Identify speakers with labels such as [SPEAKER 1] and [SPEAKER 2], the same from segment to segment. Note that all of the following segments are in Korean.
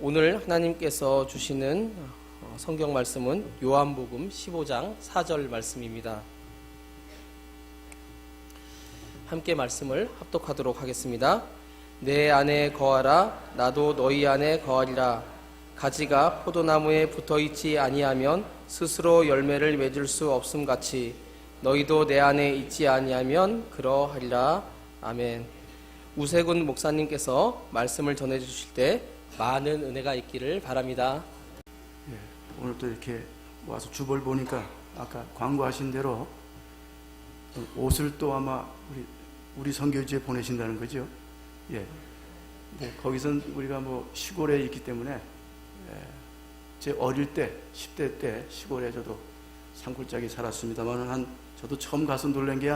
[SPEAKER 1] 오늘 하나님께서 주시는 성경 말씀은 요한복음 15장 4절 말씀입니다. 함께 말씀을 합독하도록 하겠습니다. 내 안에 거하라, 나도 너희 안에 거하리라. 가지가 포도나무에 붙어있지 아니하면 스스로 열매를 맺을 수 없음같이 너희도 내 안에 있지 아니하면 그러하리라. 아멘. 우세군 목사님께서 말씀을 전해주실 때 많은 은혜가 있기를 바랍니다.
[SPEAKER 2] 오늘 또 이렇게 와서 주보를 보니까 아까 광고하신 대로 옷을 또 아마 우리 선교지에 보내신다는 거죠. 예. 거기선 우리가 뭐 시골에 있기 때문에 제 어릴 때 10대 때 시골에 저도 산골짜기 살았습니다만 저도 처음 가서 놀란 게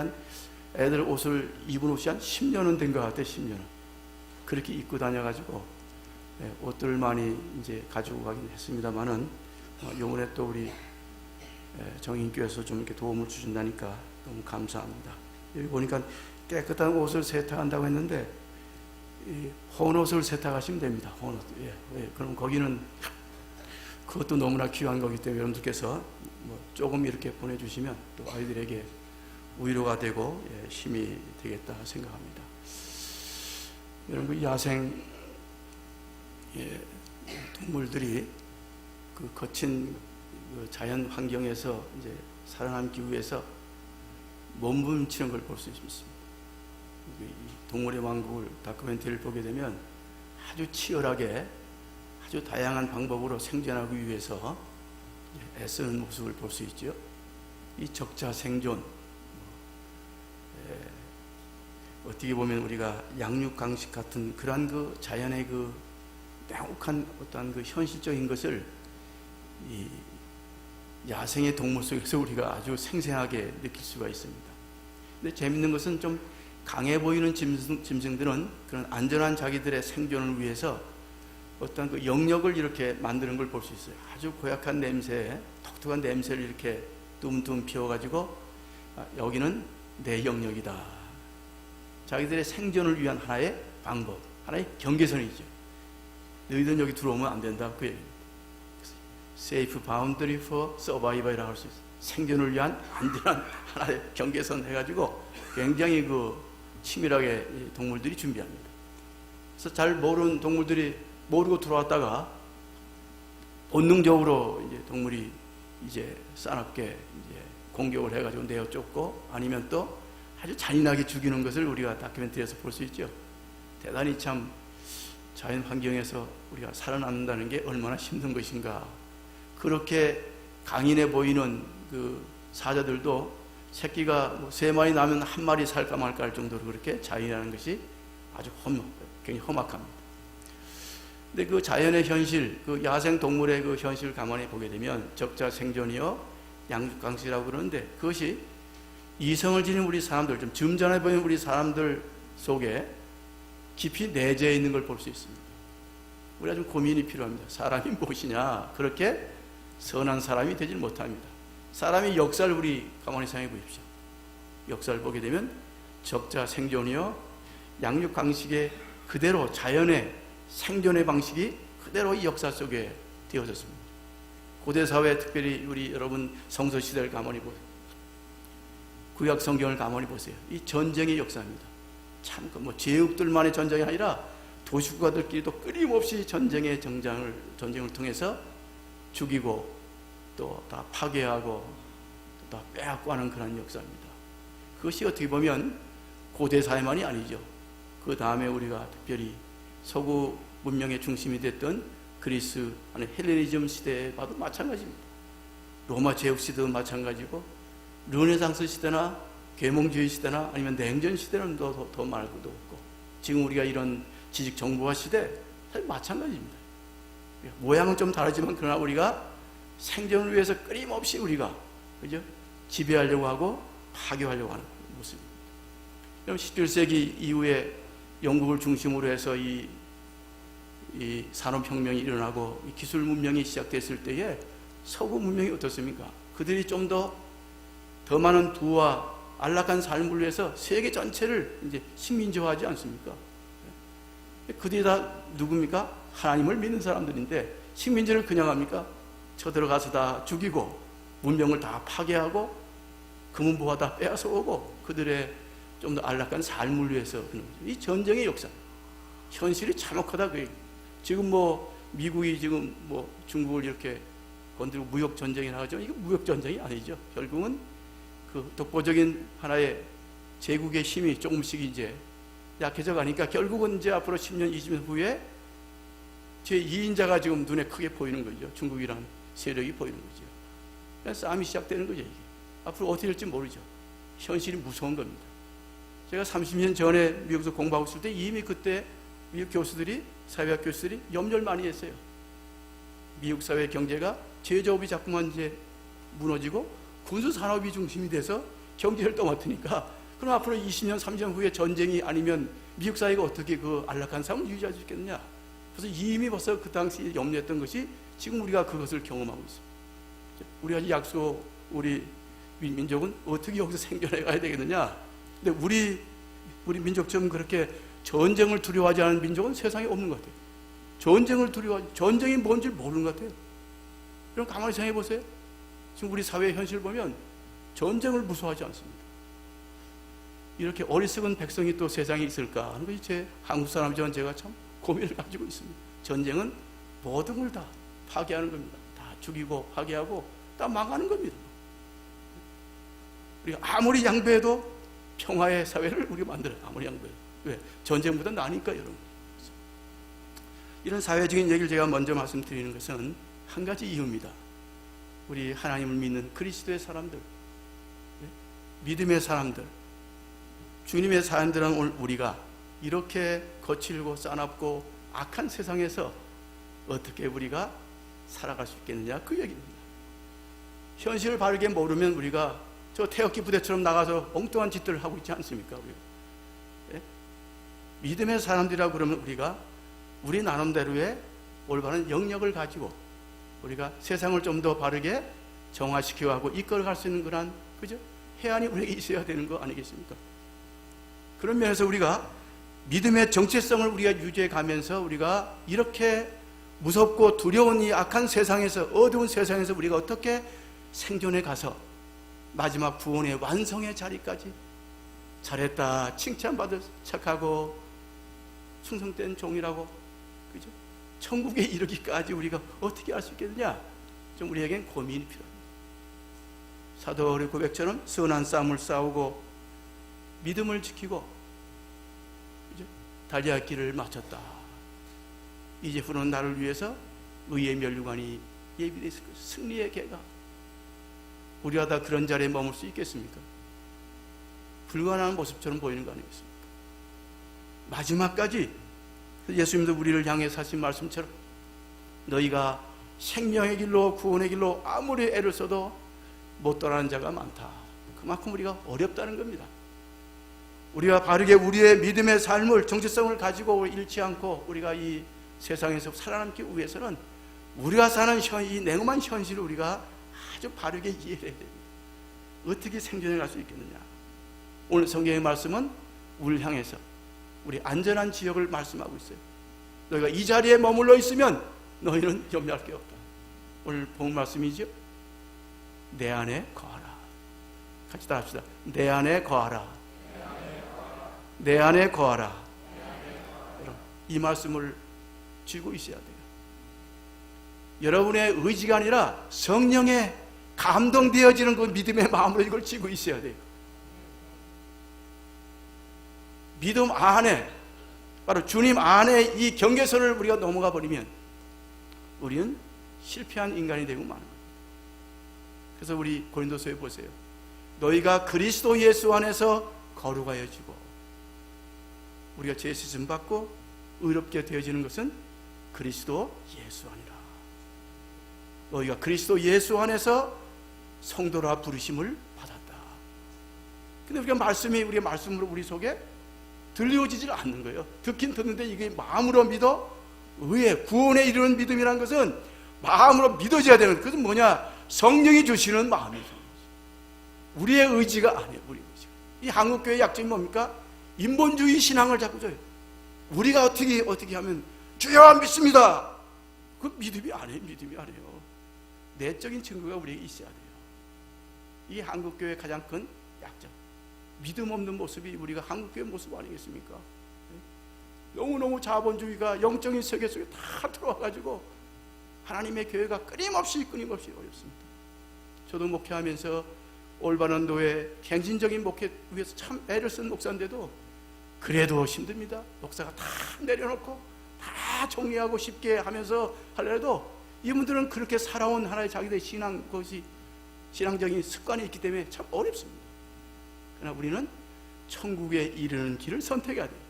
[SPEAKER 2] 애들 옷을 입은 옷이 한 10년은 된 것 같아요. 10년은 그렇게 입고 다녀가지고 옷들 많이 이제 가지고 가긴 했습니다만은 요번에 또 우리 정인교에서 좀 이렇게 도움을 주신다니까 너무 감사합니다. 여기 보니까 깨끗한 옷을 세탁한다고 했는데 헌옷을 세탁하시면 됩니다. 헌옷. 그럼 거기는 그것도 너무나 귀한 거기 때문에 여러분들께서 뭐 조금 이렇게 보내주시면 또 아이들에게 위로가 되고 힘이 되겠다 생각합니다. 여러분, 야생 동물들이 그 거친 자연 환경에서 이제 살아남기 위해서 몸부림치는 걸 볼 수 있습니다. 이 동물의 왕국을 다큐멘터리를 보게 되면 아주 치열하게 아주 다양한 방법으로 생존하기 위해서 애쓰는 모습을 볼 수 있죠. 이 적자 생존, 어떻게 보면 우리가 양육강식 같은 그러한 그 자연의 그 명확한 어떠한 그 현실적인 것을 이 야생의 동물 속에서 우리가 아주 생생하게 느낄 수가 있습니다. 근데 재밌는 것은 좀 강해 보이는 짐승들은 그런 안전한 자기들의 생존을 위해서 어떤 그 영역을 이렇게 만드는 걸 볼 수 있어요. 아주 고약한 냄새, 독특한 냄새를 이렇게 뿜뿜 피워가지고 여기는 내 영역이다. 자기들의 생존을 위한 하나의 방법, 하나의 경계선이죠. 너희들은 여기 들어오면 안 된다. 그 얘기입니다. Safe boundary for survival이라고 할 수 있어요. 생존을 위한 안전한 하나의 경계선 해가지고 굉장히 그 치밀하게 동물들이 준비합니다. 그래서 잘 모르는 동물들이 모르고 들어왔다가 본능적으로 이제 동물이 이제 싸납게 이제 공격을 해가지고 내어 쫓고 아니면 또 아주 잔인하게 죽이는 것을 우리가 다큐멘터리에서 볼 수 있죠. 대단히 참 자연 환경에서 우리가 살아남는다는 게 얼마나 힘든 것인가. 그렇게 강인해 보이는 그 사자들도 새끼가 3마리 나면 1마리 살까 말까 할 정도로 그렇게 자연이라는 것이 아주 굉장히 험악합니다. 근데 그 자연의 현실, 그 야생 동물의 그 현실을 가만히 보게 되면 적자 생존이요 양육강식이라고 그러는데 그것이 이성을 지닌 우리 사람들, 좀 점잖해 보이는 우리 사람들 속에 깊이 내재해 있는 걸 볼 수 있습니다. 우리가 좀 고민이 필요합니다. 사람이 무엇이냐? 그렇게 선한 사람이 되질 못합니다. 사람의 역사를 우리 가만히 생각해 보십시오. 역사를 보게 되면 적자 생존이요 양육 방식의 그대로 자연의 생존의 방식이 그대로 이 역사 속에 되어졌습니다. 고대 사회, 특별히 우리 여러분 성서 시대를 가만히 보세요. 구약 성경을 가만히 보세요. 이 전쟁의 역사입니다. 참, 뭐 제국들만의 전쟁이 아니라 도시국가들끼리도 끊임없이 전쟁을 통해서 죽이고 또 다 파괴하고 또 다 빼앗고 하는 그런 역사입니다. 그것이 어떻게 보면 고대 사회만이 아니죠. 그 다음에 우리가 특별히 서구 문명의 중심이 됐던 그리스 아니 헬레니즘 시대에 봐도 마찬가지입니다. 로마 제국 시대도 마찬가지고 르네상스 시대나 계몽주의 시대나 아니면 냉전 시대는 더 말고도 없고 지금 우리가 이런 지식 정보화 시대 사실 마찬가지입니다. 모양은 좀 다르지만 그러나 우리가 생존을 위해서 끊임없이 우리가 그죠? 지배하려고 하고 파괴하려고 하는 모습입니다. 그럼 17세기 이후에 영국을 중심으로 해서 이 산업혁명이 일어나고 이 기술 문명이 시작됐을 때에 서구 문명이 어떻습니까? 그들이 좀 더 많은 부와 안락한 삶을 위해서 세계 전체를 이제 식민지화하지 않습니까? 그들이 다 누굽니까? 하나님을 믿는 사람들인데 식민지를 그냥 합니까? 쳐들어가서 다 죽이고 문명을 다 파괴하고 금은보화 다 빼앗아 오고 그들의 좀 더 안락한 삶을 위해서 그런 거죠. 이 전쟁의 역사, 현실이 참혹하다. 지금 뭐 미국이 지금 뭐 중국을 이렇게 건드리고 무역 전쟁이나 하죠. 이거 무역 전쟁이 아니죠. 결국은 그 독보적인 하나의 제국의 힘이 조금씩 이제 약해져 가니까 결국은 이제 앞으로 10년, 20년 후에 제2인자가 지금 눈에 크게 보이는 거죠. 중국이라는 세력이 보이는 거죠. 그래서 싸움이 시작되는 거죠. 이게 앞으로 어떻게 될지 모르죠. 현실이 무서운 겁니다. 제가 30년 전에 미국에서 공부하고 있을 때 이미 그때 미국 교수들이, 사회학 교수들이 염려를 많이 했어요. 미국 사회 경제가 제조업이 자꾸만 이제 무너지고 군수 산업이 중심이 돼서 경제를 떠맡으니까 그럼 앞으로 20년, 30년 후에 전쟁이 아니면 미국 사회가 어떻게 그 안락한 삶을 유지할 수 있겠느냐. 그래서 이미 벌써 그 당시 염려했던 것이 지금 우리가 그것을 경험하고 있습니다. 우리가 약속, 우리 민족은 어떻게 여기서 생존해 가야 되겠느냐. 근데 우리 민족처럼 그렇게 전쟁을 두려워하지 않은 민족은 세상에 없는 것 같아요. 전쟁을 두려워하지, 전쟁이 뭔지 모르는 것 같아요. 그럼 가만히 생각해 보세요. 지금 우리 사회의 현실 보면 전쟁을 무서워하지 않습니다. 이렇게 어리석은 백성이 또 세상에 있을까 하는 것이 제 한국 사람이지만 제가 참 고민을 가지고 있습니다. 전쟁은 모든 걸 다 파괴하는 겁니다. 다 죽이고 파괴하고 다 망하는 겁니다. 우리가 아무리 양보해도 평화의 사회를 우리가 만들어요. 아무리 양보해도. 왜? 전쟁보다 나니까 여러분. 이런 사회적인 얘기를 제가 먼저 말씀드리는 것은 한 가지 이유입니다. 우리 하나님을 믿는 그리스도의 사람들, 믿음의 사람들, 주님의 사람들은 오늘 우리가 이렇게 거칠고 싸납고 악한 세상에서 어떻게 우리가 살아갈 수 있겠느냐, 그 얘기입니다. 현실을 바르게 모르면 우리가 저 태극기 부대처럼 나가서 엉뚱한 짓들을 하고 있지 않습니까? 우리가. 예? 믿음의 사람들이라고 그러면 우리가 우리 나름대로의 올바른 영역을 가지고 우리가 세상을 좀 더 바르게 정화시켜가고 이끌어갈 수 있는 그런, 그죠? 해안이 우리에게 있어야 되는 거 아니겠습니까? 그런 면에서 우리가 믿음의 정체성을 우리가 유지해 가면서 우리가 이렇게 무섭고 두려운 이 악한 세상에서, 어두운 세상에서 우리가 어떻게 생존해 가서 마지막 구원의 완성의 자리까지 잘했다, 칭찬받을 착하고 충성된 종이라고, 그죠? 천국에 이르기까지 우리가 어떻게 할 수 있겠느냐? 좀 우리에겐 고민이 필요합니다. 사도 바울의 고백처럼 선한 싸움을 싸우고 믿음을 지키고, 그죠? 달려갈 길을 마쳤다. 이제 후는 나를 위해서 의의 면류관이 예비되어 있을 것이다. 승리의 계가. 우리가 다 그런 자리에 머물 수 있겠습니까? 불가능한 모습처럼 보이는 거 아니겠습니까? 마지막까지 예수님도 우리를 향해 하신 말씀처럼 너희가 생명의 길로, 구원의 길로 아무리 애를 써도 못 떠나는 자가 많다. 그만큼 우리가 어렵다는 겁니다. 우리가 바르게 우리의 믿음의 삶을, 정체성을 가지고 잃지 않고 우리가 이 세상에서 살아남기 위해서는 우리가 사는 이 냉엄한 현실을 우리가 아주 바르게 이해해야 됩니다. 어떻게 생존해 갈 수 있겠느냐. 오늘 성경의 말씀은 우리를 향해서 우리 안전한 지역을 말씀하고 있어요. 너희가 이 자리에 머물러 있으면 너희는 염려할 게 없다. 오늘 본 말씀이죠. 내 안에 거하라. 같이 다 합시다. 내 안에 거하라. 내 안에 거하라. 여러분, 이 말씀을 쥐고 있어야 돼요. 여러분의 의지가 아니라 성령의 감동되어지는 그 믿음의 마음으로 이걸 쥐고 있어야 돼요. 믿음 안에, 바로 주님 안에 이 경계선을 우리가 넘어가 버리면 우리는 실패한 인간이 되고 마는 거예요. 그래서 우리 고린도서에 보세요. 너희가 그리스도 예수 안에서 거룩하여지고 우리가 죄 씻음 받고 의롭게 되어지는 것은 그리스도 예수 안이라. 너희가 그리스도 예수 안에서 성도라 부르심을 받았다. 근데 우리가 우리의 말씀으로 우리 속에 들려지질 않는 거예요. 듣긴 듣는데 이게 마음으로 믿어? 왜? 구원에 이르는 믿음이라는 것은 마음으로 믿어져야 되는, 그것은 뭐냐? 성령이 주시는 마음이죠. 우리의 의지가 아니에요. 우리 의지가. 이 한국교회의 약점이 뭡니까? 인본주의 신앙을 자꾸 줘요. 우리가 어떻게 하면 주여 믿습니다. 그 믿음이 아니에요. 믿음이 아니에요. 내적인 증거가 우리에게 있어야 돼요. 이 한국교회의 가장 큰 약점, 믿음 없는 모습이 우리가 한국교회 모습 아니겠습니까? 너무너무 자본주의가 영적인 세계 속에 다 들어와가지고 하나님의 교회가 끊임없이 어렵습니다. 저도 목회하면서 올바른 노예, 갱신적인 목회 위해서 참 애를 쓴 목사인데도 그래도 힘듭니다. 목사가 다 내려놓고 다 정리하고 쉽게 하면서 하려도 이분들은 그렇게 살아온 하나의 자기들의 신앙적인 습관이 있기 때문에 참 어렵습니다. 그러나 우리는 천국에 이르는 길을 선택해야 돼요.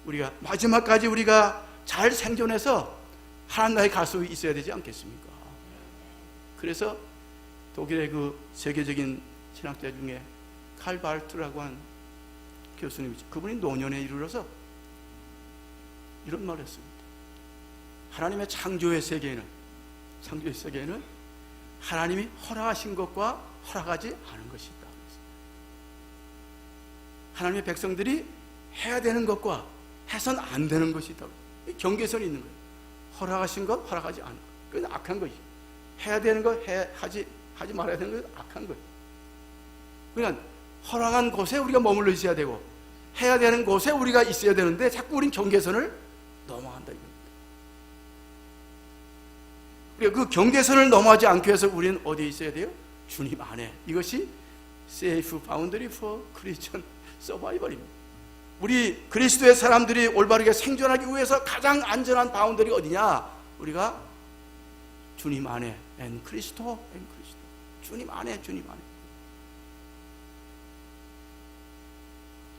[SPEAKER 2] 우리가 마지막까지 우리가 잘 생존해서 하나님 나라에 갈 수 있어야 되지 않겠습니까? 그래서 독일의 그 세계적인 신학자 중에 칼 바르트라고 한 교수님이죠. 그분이 노년에 이르러서 이런 말을 했습니다. 하나님의 창조의 세계에는 하나님이 허락하신 것과 허락하지 않은 것이 있다. 하나님의 백성들이 해야 되는 것과 해선 안 되는 것이 있다고. 경계선이 있는 거예요. 허락하신 것, 허락하지 않은 것. 그건 악한 것이죠. 해야 되는 것, 하지 말아야 되는 것, 악한 거예요. 그러니까 허락한 곳에 우리가 머물러 있어야 되고 해야 되는 곳에 우리가 있어야 되는데 자꾸 우린 경계선을 넘어간다 이겁니다. 그러니까 그 경계선을 넘어가지 않기 위해서 우리는 어디에 있어야 돼요? 주님 안에. 이것이 Safe Boundary for Christian Survival입니다. 우리 그리스도의 사람들이 올바르게 생존하기 위해서 가장 안전한 바운더리가 어디냐? 우리가 주님 안에 엔 그리스도 주님 안에.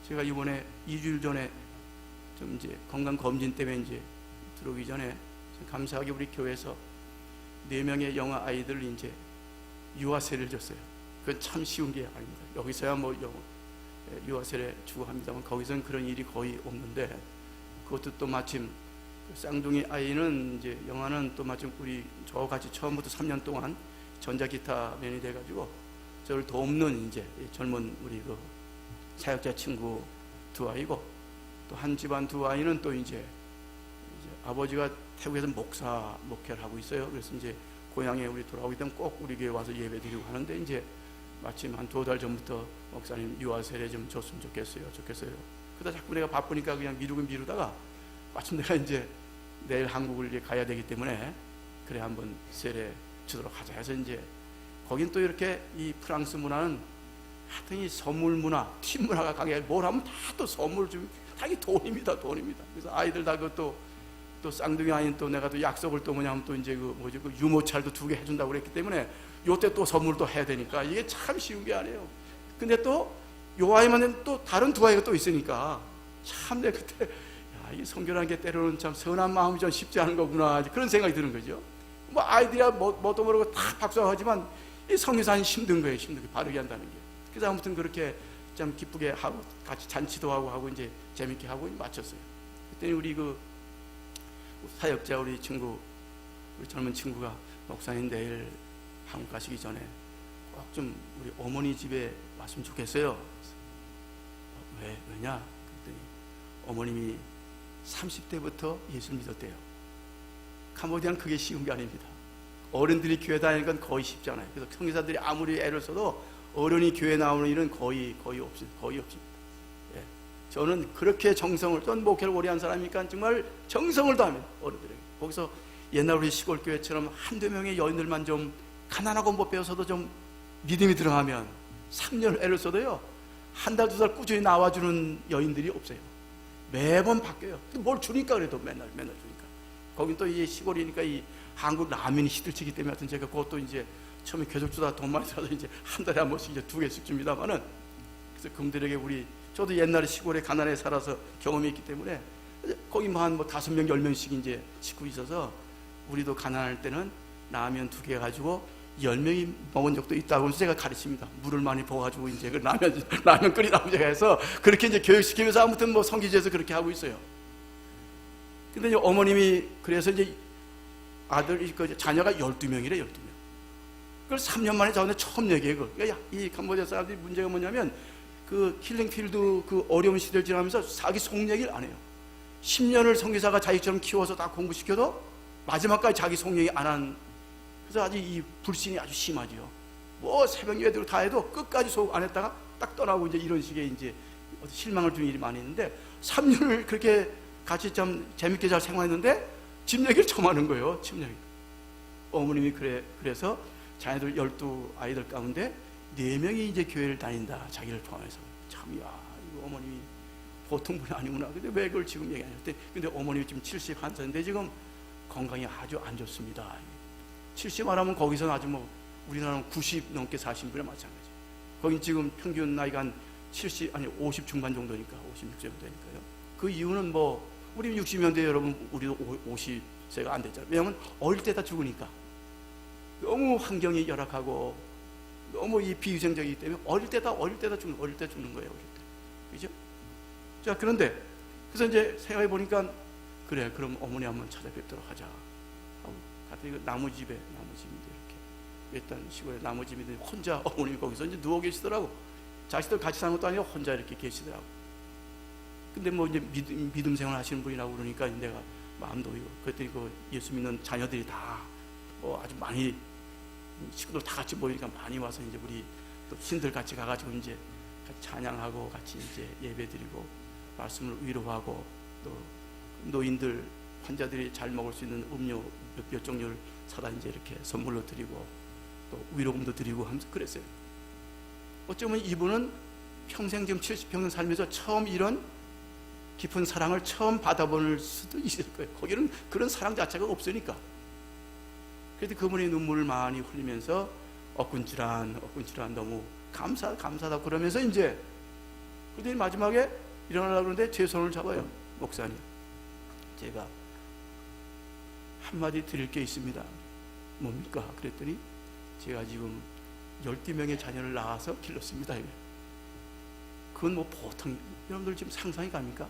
[SPEAKER 2] 제가 이번에 2주일 전에 좀 이제 건강 검진 때문에 이제 들어오기 전에 감사하게 우리 교회에서 4명의 영아 아이들 이제 유아세를 줬어요. 그건 참 쉬운 게 아닙니다. 여기서야 뭐 유아세례 주고 합니다만 거기서는 그런 일이 거의 없는데, 그것도 또 마침 그 쌍둥이 아이는 이제 영아는 또 마침 우리 저와 같이 처음부터 3년 동안 전자기타맨이 돼가지고 저를 돕는 이제 젊은 우리 그 사역자 친구 2아이고, 또 한 집안 2아이는 또 이제 아버지가 태국에서 목회를 하고 있어요. 그래서 이제 고향에 우리 돌아오기 때문에 꼭 우리 교회 와서 예배 드리고 하는데, 이제 마침 한 2달 전부터 목사님 유아세례 좀 줬으면 좋겠어요. 그러다 자꾸 내가 바쁘니까 그냥 미루다가 마침 내가 이제 내일 한국을 이제 가야 되기 때문에 그래 한번 세례 주도록 하자 해서 이제 거긴 또 이렇게 이 프랑스 문화는 하여튼 이 선물 문화, 팀 문화가 강해. 뭘 하면 다 또 선물 좀 다 이 돈입니다. 그래서 아이들 다 그것도 또 쌍둥이 아이는 또 내가 또 약속을 또 뭐냐면 또 이제 그 유모차도 2개 해준다고 그랬기 때문에 요때 또 선물도 해야 되니까 이게 참 쉬운 게 아니에요. 근데 또 요 아이만 또 다른 2아이가 또 있으니까 참 내가 그때 이 선교라는 게 때로는 참 선한 마음이 좀 쉽지 않은 거구나 그런 생각이 드는 거죠. 뭐 아이들이야 뭐도 모르고 다 박수하지만 이 선교사는 힘든 거예요. 바르게 한다는 게. 그래서 아무튼 그렇게 참 기쁘게 하고 같이 잔치도 하고 이제 재밌게 하고 마쳤어요. 그때 우리 그 사역자 우리 젊은 친구가 목사님 내일 한국 가시기 전에 꼭 좀 우리 어머니 집에 왔으면 좋겠어요. 왜냐? 그랬더니 어머님이 30대부터 예수를 믿었대요. 캄보디아는 그게 쉬운 게 아닙니다. 어른들이 교회 다니는 건 거의 쉽잖아요. 그래서 선교사들이 아무리 애를 써도 어른이 교회 나오는 일은 거의 없습니다. 예. 저는 그렇게 정성을, 전 목회를 오래 한 사람이니까 정말 정성을 다하면 어른들에게. 거기서 옛날 우리 시골 교회처럼 1-2명의 여인들만 좀 가난하고 못 배워서도 좀 믿음이 들어가면 3년을 애를 써도요 1달 2달 꾸준히 나와주는 여인들이 없어요. 매번 바뀌어요. 뭘 주니까 그래도 맨날 주니까. 거긴 또 이 시골이니까 이 한국 라면이 시들치기 때문에 하여튼 제가 그것도 이제 처음에 계속 주다 돈 많이 들어서 이제 한 달에 한 번씩 이제 2개씩 줍니다만은, 그래서 그분들에게 저도 옛날에 시골에 가난하게 살아서 경험이 있기 때문에 거기 한 5명 10명씩 이제 식구 있어서 우리도 가난할 때는 라면 2개 가지고 10명이 먹은 적도 있다고 해서 제가 가르칩니다. 물을 많이 부어가지고 이제 그 라면 끓이라고 제가 해서 그렇게 이제 교육시키면서 아무튼 성기지에서 그렇게 하고 있어요. 근데 이제 어머님이 그래서 이제 자녀가 12명이래, 12명. 그걸 3년 만에 저한테 처음 얘기해요. 그러니까 이 캄보디아 사람들이 문제가 뭐냐면 그 킬링필드 그 어려운 시대를 지나면서 자기 속 얘기를 안 해요. 10년을 선교사가 자기처럼 키워서 다 공부시켜도 마지막까지 자기 성령이 안 한, 그래서 아주 이 불신이 아주 심하지요. 뭐 새벽 예배도 다 해도 끝까지 소극 안 했다가 딱 떠나고 이제 이런 식의 이제 실망을 주는 일이 많이 있는데, 3년을 그렇게 같이 참 재밌게 잘 생활했는데 집 얘기를 처음 하는 거예요. 집 얘기. 어머님이 그래서 자녀들 12아이들 가운데 4명이 이제 교회를 다닌다, 자기를 포함해서. 참, 야, 이거 어머님이 보통 분이 아니구나. 근데 왜 그걸 지금 얘기 안 했대? 근데 어머님이 지금 71세인데 지금 건강이 아주 안 좋습니다. 70 말하면 거기서는 아주 뭐 우리나라는 90 넘게 사신 분이랑 마찬가지. 거긴 지금 평균 나이가 한 70, 아니 50 중반 정도니까, 56 정도 되니까요. 그 이유는 뭐 우리 60년대 여러분, 우리도 50세가 안 됐잖아요. 왜냐하면 어릴 때 다 죽으니까. 너무 환경이 열악하고 너무 이 비위생적이기 때문에 어릴 때 다 죽는 거예요. 어릴 때. 그죠? 자, 그런데 그래서 이제 생각해 보니까, 그래, 그럼 어머니 한번 찾아뵙도록 하자 하고 갔더니 그 나무집인데, 이렇게 일단 시골에 나무집인데 혼자 어머님이 거기서 이제 누워 계시더라고. 자식들 같이 사는 것도 아니고 혼자 이렇게 계시더라고. 근데 뭐 이제 믿음 생활 하시는 분이라고 그러니까 내가 마음도 이거, 그랬더니 그 예수 믿는 자녀들이 다 아주 많이, 식구들 다 같이 모이니까 많이 와서 이제 우리 또 신들 같이 가가지고 이제 같이 찬양하고 같이 이제 예배드리고 말씀을 위로하고, 또 노인들, 환자들이 잘 먹을 수 있는 음료 몇 종류를 사다 이제 이렇게 선물로 드리고 또 위로금도 드리고 하면서 그랬어요. 어쩌면 이분은 평생 지금 70평생 살면서 처음 이런 깊은 사랑을 처음 받아볼 수도 있을 거예요. 거기는 그런 사랑 자체가 없으니까. 그래도 그분이 눈물을 많이 흘리면서 엇근질한 너무 감사하다 그러면서 이제, 그랬더니 마지막에 일어나려고 그러는데 제 손을 잡아요. 목사님, 제가 한마디 드릴 게 있습니다. 뭡니까? 그랬더니 제가 지금 12명의 자녀를 낳아서 길렀습니다. 그건 뭐 보통, 여러분들 지금 상상이 갑니까?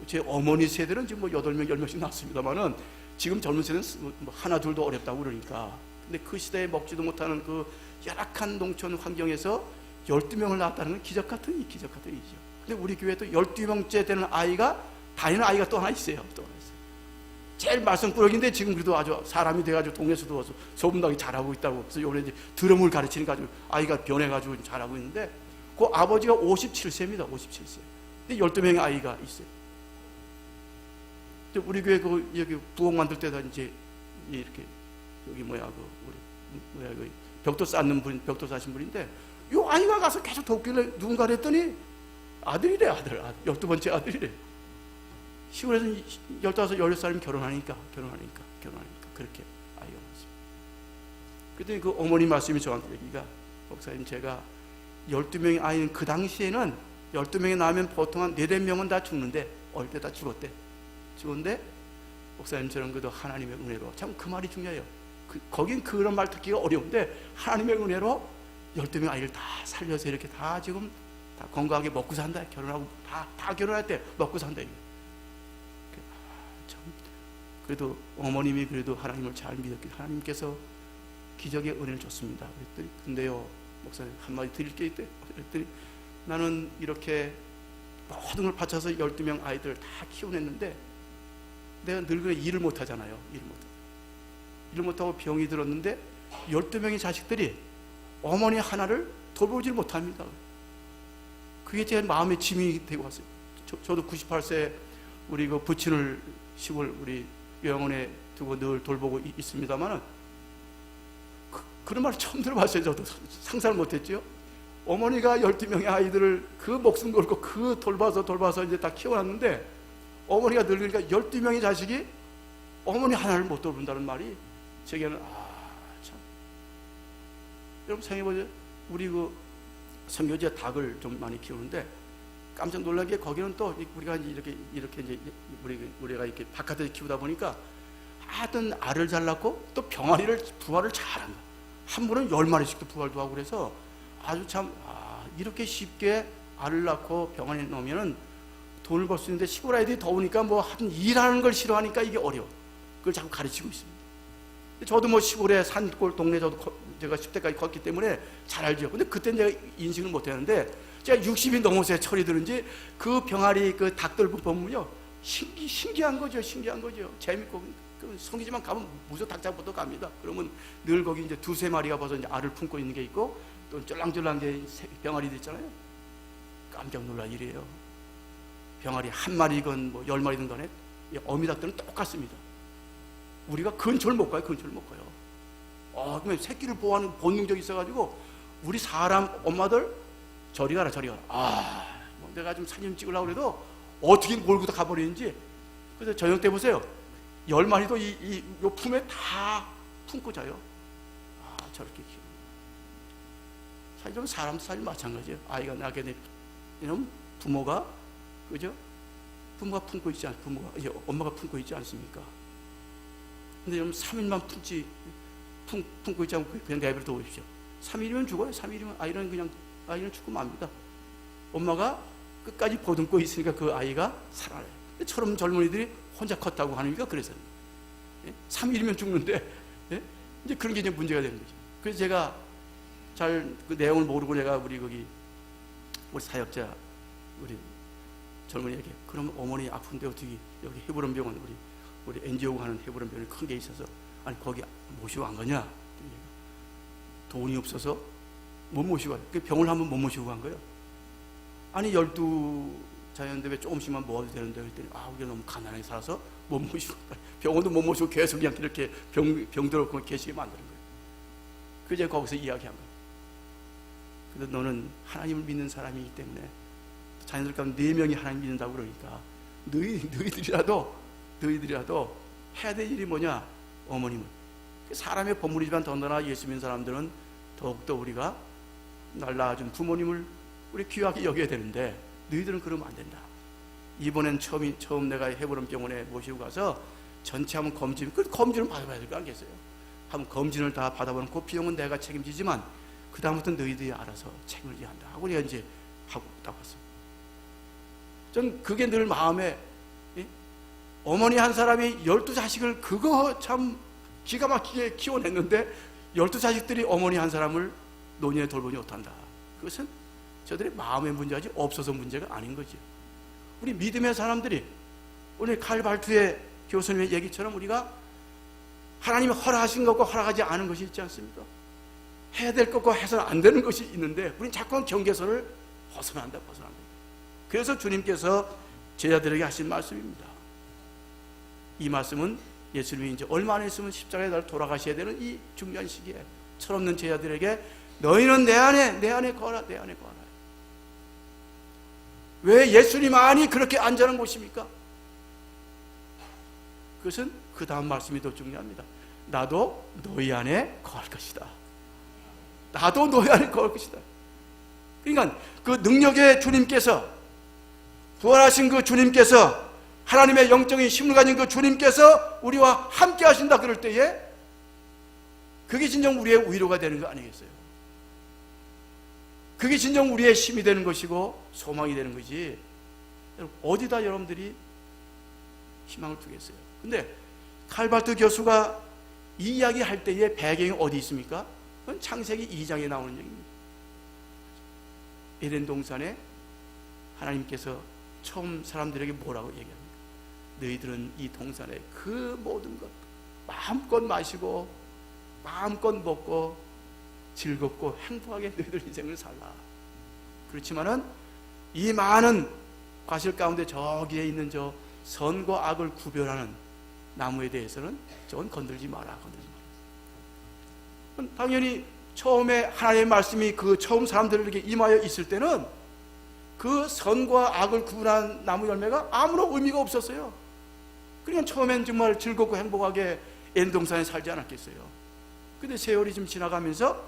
[SPEAKER 2] 제 어머니 세대는 지금 뭐 8명, 10명씩 낳았습니다만은 지금 젊은 세대는 뭐 하나, 둘도 어렵다고 그러니까. 근데 그 시대에 먹지도 못하는 그 열악한 농촌 환경에서 12명을 낳았다는 건 기적 같은 일이죠. 근데 우리 교회도 12명째 되는 아이가, 다니는 아이가 또 하나 있어요. 제일 말썽꾸러기인데 지금 그래도 아주 사람이 돼가지고 동네에서도 와서 소문나게 잘하고 있다고. 그래서 요번에 이제 드럼을 가르치니까 아주 아이가 변해가지고 잘하고 있는데, 그 아버지가 57세입니다. 57세. 근데 12명의 아이가 있어요. 우리 교회 그 여기 부엌 만들 때다 이제 이렇게 여기 그 벽돌 쌓는 분, 벽돌 쌓으신 분인데, 요 아이가 가서 계속 돕길래 누군가 했더니 아들이래, 아들. 12번째 아들이래. 시골에서 15, 16살이면 결혼하니까 그렇게 아이가 왔습니다. 그랬더니 그 어머니 말씀이 저한테 얘기가, 목사님, 제가 12명의 아이는 그 당시에는 12명이 낳으면 보통 한 4-5명은 다 죽는데, 어릴 때 다 죽었대. 죽은데 목사님처럼 그래도 하나님의 은혜로, 참 그 말이 중요해요. 거긴 그런 말 듣기가 어려운데, 하나님의 은혜로 12명 아이를 다 살려서 이렇게 다 지금 다 건강하게 먹고 산다. 결혼하고 다 결혼할 때 먹고 산다. 참, 그래도 어머님이 그래도 하나님을 잘 믿었기, 하나님께서 기적의 은혜를 줬습니다. 그랬더니, 근데요 목사님, 한마디 드릴 게 있대. 그랬더니, 나는 이렇게 모든 걸 바쳐서 12명 아이들을 다 키워냈는데 내가 늙은이 일을 못하잖아요. 일을 못하고 병이 들었는데 12명의 자식들이 어머니 하나를 돌보질 못합니다. 그게 제 마음의 짐이 되고 왔어요. 저도 98세 우리 그 부친을 시골 우리 요양원에 두고 늘 돌보고 있습니다만은 그런 말을 처음 들어봤어요. 저도 상상을 못했죠. 어머니가 12명의 아이들을 그 목숨 걸고 그 돌봐서 이제 다 키워놨는데, 어머니가 늙으니까 12명의 자식이 어머니 하나를 못 돌본다는 말이 제게는 참. 여러분 생각해보세요. 우리 그 선교지에 닭을 좀 많이 키우는데 깜짝 놀란 게, 거기는 또 우리가 이제 이렇게 이제 우리가 이렇게 바깥에서 키우다 보니까 하여튼 알을 잘 낳고 또 병아리를 부화를 잘한다. 한 분은 10마리씩도 부화도 하고 그래서 아주 참, 이렇게 쉽게 알을 낳고 병원에 넣으면 돈을 벌 수 있는데, 시골 아이들이 더우니까 뭐 하여튼 일하는 걸 싫어하니까 이게 어려워. 그걸 자꾸 가르치고 있습니다. 저도 뭐 시골에 산골 동네, 제가 10대까지 컸기 때문에 잘 알죠. 근데 그때는 제가 인식을 못 했는데, 제가 60이 넘어서야 철이 드는지 그 병아리 그 닭들 보면요, 신기한 거죠. 신기한 거죠. 재밌고 그 성기지만 가면 무슨 닭장부터 갑니다. 그러면 늘 거기 이제 두세 마리가 벌써 이제 알을 품고 있는 게 있고 또 쫄랑쫄랑 이제 병아리도 있잖아요. 깜짝 놀라 이래요. 병아리 한 마리건 뭐 10마리든 간에 어미닭들은 똑같습니다. 우리가 근처를 못 가요. 근처를 못 가요. 그러면 새끼를 보호하는 본능적이 있어가지고 우리 사람 엄마들 저리 가라 저리 가라. 뭐 내가 좀 사진 찍으려고 그래도 어떻게 몰고 다 가버리는지. 그래서 저녁 때 보세요. 10마리도 이 품에 다 품고 자요. 저렇게 키워. 사실은 사람도 사실 마찬가지예요. 아이가 낳게 되면 부모가 그죠? 부모가 품고 있지 엄마가 품고 있지 않습니까? 근데 여러분 3일만 품고 있지 않고 그냥 내버려 둬보십시오. 3일이면 죽어요. 3일이면 아이는 죽고 맙니다. 엄마가 끝까지 보듬고 있으니까 그 아이가 살아나요. 처럼 젊은이들이 혼자 컸다고 하는 이유가 그래서 3일이면 죽는데 이제 그런 게 이제 문제가 되는 거죠. 그래서 제가 잘 그 내용을 모르고 내가 우리 사역자 우리 젊은이에게 그럼 어머니 아픈데 어떻게 여기 헤브론 병원 우리 NGO 하는 헤브론 병원이 큰 게 있어서 아니 거기 모시고 간 거냐? 돈이 없어서 못 모시고 가요. 그 병을 한번 못 모시고 간 거예요. 아니 12자였는데 왜 조금씩만 모아도 되는데 그랬더니 우리가 너무 가난하게 살아서 못 모시고 병원도 못 모시고 계속 그냥 이렇게 병들었고 계시게 만드는 거예요. 그래서 거기서 이야기한 거예요. 근데 너는 하나님을 믿는 사람이기 때문에 자녀들 가운데 4명이 하나님 믿는다고 그러니까 너희들이라도 해야 될 일이 뭐냐? 어머님은 사람의 본물이지만 더더나 예수 믿는 사람들은 더욱더 우리가 날 낳아준 부모님을 우리 귀하게 여겨야 되는데 너희들은 그러면 안 된다. 이번엔 처음 내가 헤브론 병원에 모시고 가서 전체 한번 그 검진을 받아봐야 될 거 아니겠어요? 한번 검진을 다 받아보는 그 비용은 내가 책임지지만 그 다음부터는 너희들이 알아서 책임을 져야 한다 하고 내가 이제 하고 딱 왔어요. 전 그게 늘 마음에 어머니 한 사람이 12자식을 그거 참 기가 막히게 키워냈는데 12자식들이 어머니 한 사람을 노년에 돌보지 못한다. 그것은 저들의 마음의 문제지 없어서 문제가 아닌 거죠. 우리 믿음의 사람들이 오늘 칼발투의 교수님의 얘기처럼 우리가 하나님이 허락하신 것과 허락하지 않은 것이 있지 않습니까? 해야 될 것과 해서는 안 되는 것이 있는데 우리는 자꾸 경계선을 벗어난다. 그래서 주님께서 제자들에게 하신 말씀입니다. 이 말씀은 예수님이 이제 얼마 안 있으면 십자가에 달 돌아가셔야 되는 이 중요한 시기에 철없는 제자들에게 너희는 내 안에 거하라. 왜 예수님 안이 그렇게 안전한 곳입니까? 그것은 그 다음 말씀이 더 중요합니다. 나도 너희 안에 거할 것이다. 나도 너희 안에 거할 것이다. 그러니까 그 능력의 주님께서 부활하신 그 주님께서 하나님의 영적인 힘을 가진 그 주님께서 우리와 함께 하신다 그럴 때에 그게 진정 우리의 위로가 되는 거 아니겠어요? 그게 진정 우리의 힘이 되는 것이고 소망이 되는 거지. 어디다 여러분들이 희망을 두겠어요? 근데 칼발트 교수가 이 이야기 할 때의 배경이 어디 있습니까? 그건 창세기 2장에 나오는 얘기입니다. 에덴 동산에 하나님께서 처음 사람들에게 뭐라고 얘기합니까? 너희들은 이 동산에 그 모든 것 마음껏 마시고 마음껏 먹고 즐겁고 행복하게 너희들 인생을 살라. 그렇지만은 이 많은 과실 가운데 저기에 있는 저 선과 악을 구별하는 나무에 대해서는 저건 건들지 마라. 당연히 처음에 하나님의 말씀이 그 처음 사람들에게 임하여 있을 때는 그 선과 악을 구분한 나무 열매가 아무런 의미가 없었어요. 그러니까 처음엔 정말 즐겁고 행복하게 에덴 동산에 살지 않았겠어요. 근데 세월이 좀 지나가면서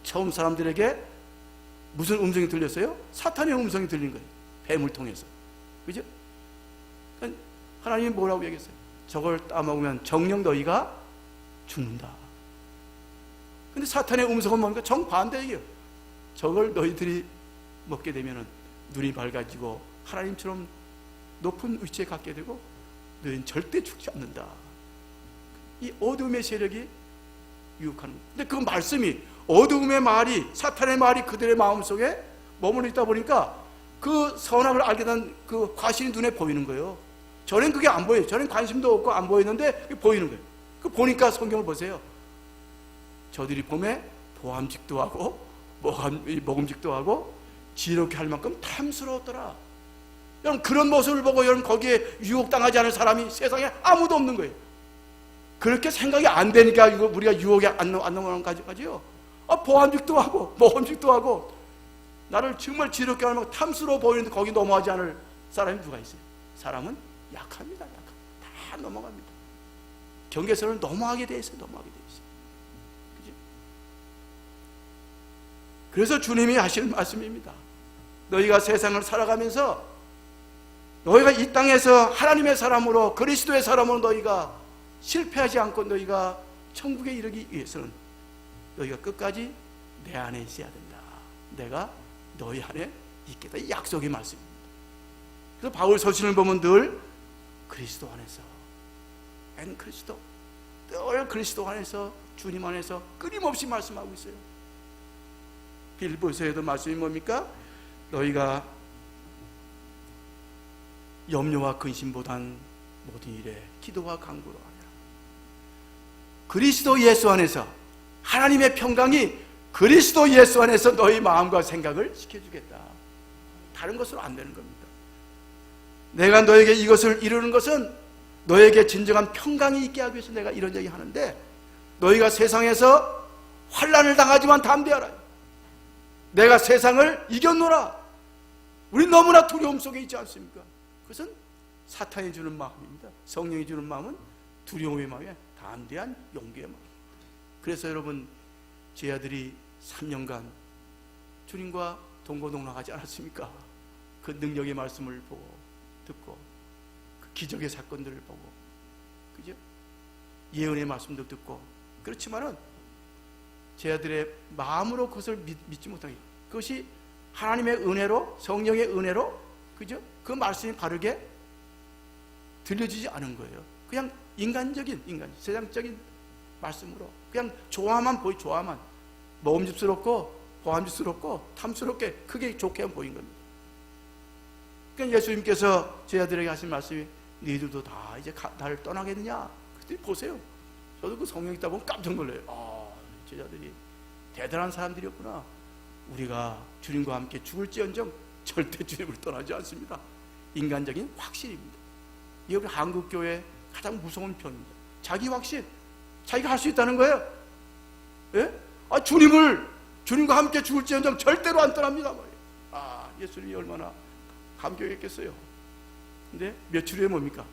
[SPEAKER 2] 처음 사람들에게 무슨 음성이 들렸어요? 사탄의 음성이 들린 거예요. 뱀을 통해서. 그죠? 하나님이 뭐라고 얘기했어요? 저걸 따먹으면 정녕 너희가 죽는다. 근데 사탄의 음성은 뭡니까? 정반대예요. 저걸 너희들이 먹게 되면 눈이 밝아지고 하나님처럼 높은 위치에 갖게 되고 너희는 절대 죽지 않는다. 이 어둠의 세력이 유혹하는 거예요. 근데 그 말씀이 어둠의 말이 사탄의 말이 그들의 마음속에 머물러 있다 보니까 그 선악을 알게 된 그 과실이 눈에 보이는 거예요. 저는 그게 안 보여요. 저는 관심도 없고 안 보이는데 그게 보이는 거예요. 그 보니까 성경을 보세요. 저들이 봄에 보암직도 하고 먹음직도 하고 지혜롭게 할 만큼 탐스러웠더라. 여러분, 그런 모습을 보고 여러분 거기에 유혹당하지 않은 사람이 세상에 아무도 없는 거예요. 그렇게 생각이 안 되니까 우리가 유혹에 안 넘어가는 까지요. 보암직도 하고 먹음직도 하고 나를 정말 지혜롭게 할 만큼 탐스러워 보이는데 거기 넘어가지 않을 사람이 누가 있어요? 사람은 약합니다. 다 넘어갑니다. 경계선을 넘어가게 돼 있어요. 넘어가게 돼 있어요. 그죠? 그래서 주님이 하시는 말씀입니다. 너희가 세상을 살아가면서 너희가 이 땅에서 하나님의 사람으로, 그리스도의 사람으로 너희가 실패하지 않고 너희가 천국에 이르기 위해서는 너희가 끝까지 내 안에 있어야 된다. 내가 너희 안에 있겠다. 이 약속의 말씀입니다. 그래서 바울 서신을 보면 늘 그리스도 안에서, 그리스도, 늘 그리스도 안에서, 주님 안에서 끊임없이 말씀하고 있어요. 빌립보서에도 말씀이 뭡니까? 너희가 염려와 근심보단 모든 일에 기도와 간구로 하라. 그리스도 예수 안에서 하나님의 평강이 그리스도 예수 안에서 너희 마음과 생각을 지켜주겠다. 다른 것으로 안 되는 겁니다. 내가 너에게 이것을 이루는 것은 너에게 진정한 평강이 있게 하기 위해서 내가 이런 얘기 하는데, 너희가 세상에서 환난을 당하지만 담대하라. 내가 세상을 이겼노라. 우리 너무나 두려움 속에 있지 않습니까? 그것은 사탄이 주는 마음입니다. 성령이 주는 마음은 두려움의 마음이야. 담대한 용기의 마음. 그래서 여러분, 제 아들이 3년간 주님과 동고동락하지 않았습니까? 그 능력의 말씀을 보고 듣고 그 기적의 사건들을 보고, 그죠? 예언의 말씀도 듣고. 그렇지만은 제 아들의 마음으로 그것을 믿지 못하게, 그것이 하나님의 은혜로, 성령의 은혜로, 그죠? 그 말씀이 바르게 들려지지 않은 거예요. 그냥 인간적인 세상적인 말씀으로 그냥 조화만 보이, 조화만 먹음직스럽고 보암직스럽고 탐스럽게 크게 좋게 보인 겁니다. 그러니까 예수님께서 제 아들에게 하신 말씀이 너희들도 다 이제 나를 떠나겠느냐? 그때 보세요. 저도 그 성경 읽다 보면 깜짝 놀라요. 제자들이 대단한 사람들이었구나. 우리가 주님과 함께 죽을지언정 절대 주님을 떠나지 않습니다. 인간적인 확신입니다. 이게 우리 한국교회의 가장 무서운 편입니다. 자기 확신, 자기가 할 수 있다는 거예요. 예? 주님과 함께 죽을지언정 절대로 안 떠납니다. 예수님이 얼마나 감격했겠어요. 근데 며칠 후에 뭡니까?